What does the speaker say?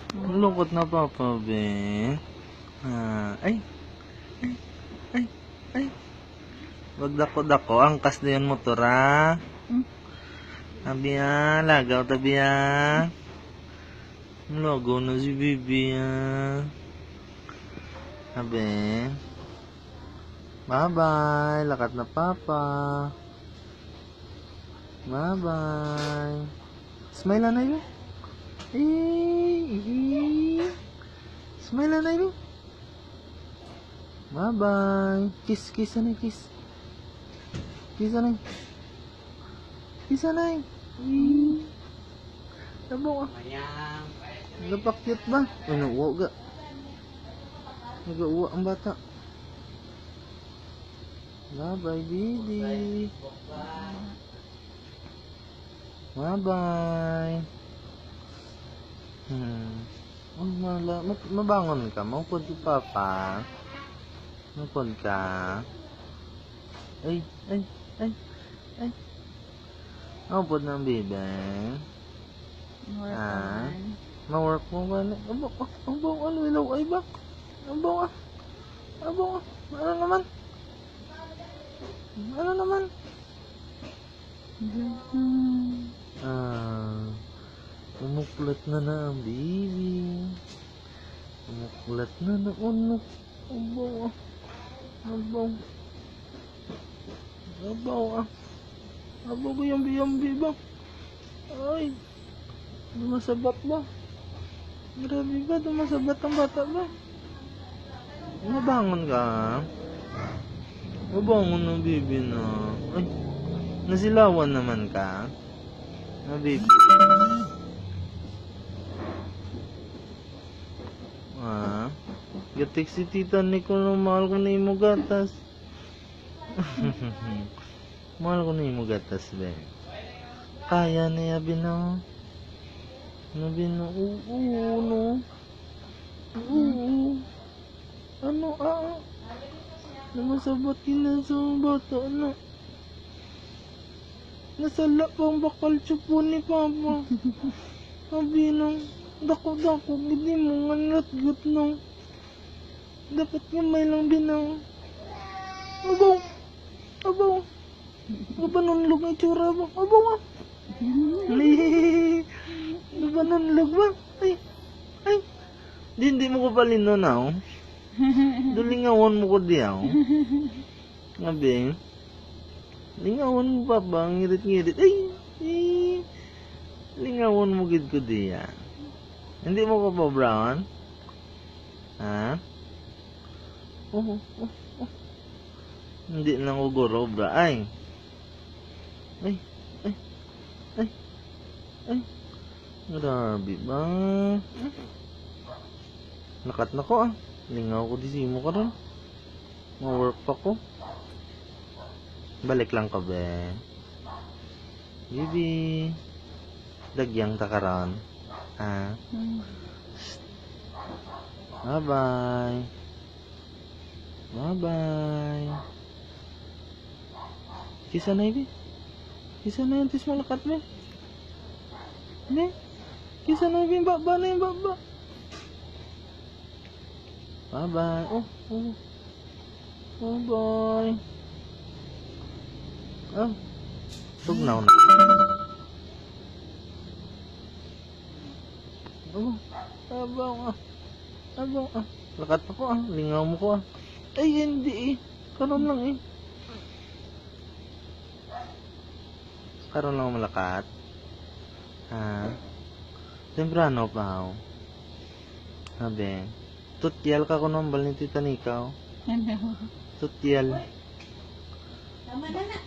Ang lungkot na papa, be. Ay, ay, ay, ay. Wag dako-dako, angkas na yan motor, ha? Tabi, ha? Lagaw, tabi, ha? Lagaw na si Bibi, ha? Tabi. Bye-bye. Lakat na papa. Bye-bye. Smile na yun. Smile na yun. Bye-bye. Kiss, kiss na kiss. Kiss na kiss na Tabo ah. Napakyut ba? Ano, uwa ga. Nag-uwa ang bata. Bye-bye, baby. Bye-bye. Mabangon ka. Maupod si Papa. Maupod ka. Ay. Maupod ng baby. Ma-work mo ba? Abang, ano, ilaw ay ba? Abang. Ano naman? Umuklat na ang baby. Umuklat na unok. Abang ba yung ba? Ay, dumasabat ba? Grabe ba? Dumasabat ang bata ba? Mabangon ka? Mabangon ng baby na. Ay, nasilawan naman ka? Na baby. Gatik si tita ni ko na mahal ko na imo gatas. Mahal ko na imo gatas, be. Kaya niya bino. Nabino, no. Ano, namasabot na sa bata, ano. Nasala pang bakal chupo ni Papa. Sabi nang, dako-dako, hindi mo nga gut nung. Dapat gamay lang binaw. Abaw. Gabanunlog ang tsura ba? Abaw. Gabanunlog ba? Ay. Hindi mo ko palino na, oh. Dulingawan mo ko diyaw. Ngabi. Lingawan mo pa ba? Ngirit-ngirit. Ay. Lingawan mo gid ko diya. Hindi mo ko pa brown? Ha? Hindi lang ugoro, bra. Ay. Grabe ba? Nakat na ko, ah. Lingaw ko di simo ka ron. Ma-work pa ko. Balik lang ka, be. Bibi. Dagyang ta karon. Ha? Bye-bye. Bye-bye. Kisa na ibi. Kisa na yung tis malakat mo. Hindi. Kisa na ibi. Baba na yung baba. Bye-bye. Bye-bye. Tugnaw na. Abang. Lakat pa ko, ah. Lingaw mo ko, ah. Ay, hindi, eh. Karoon lang, eh. Karoon lang malakat. Ha? Temprano pa, oh. Sabi, tutyal ka ko nombal ni Tita Nikaw. Tutyal. Tama na.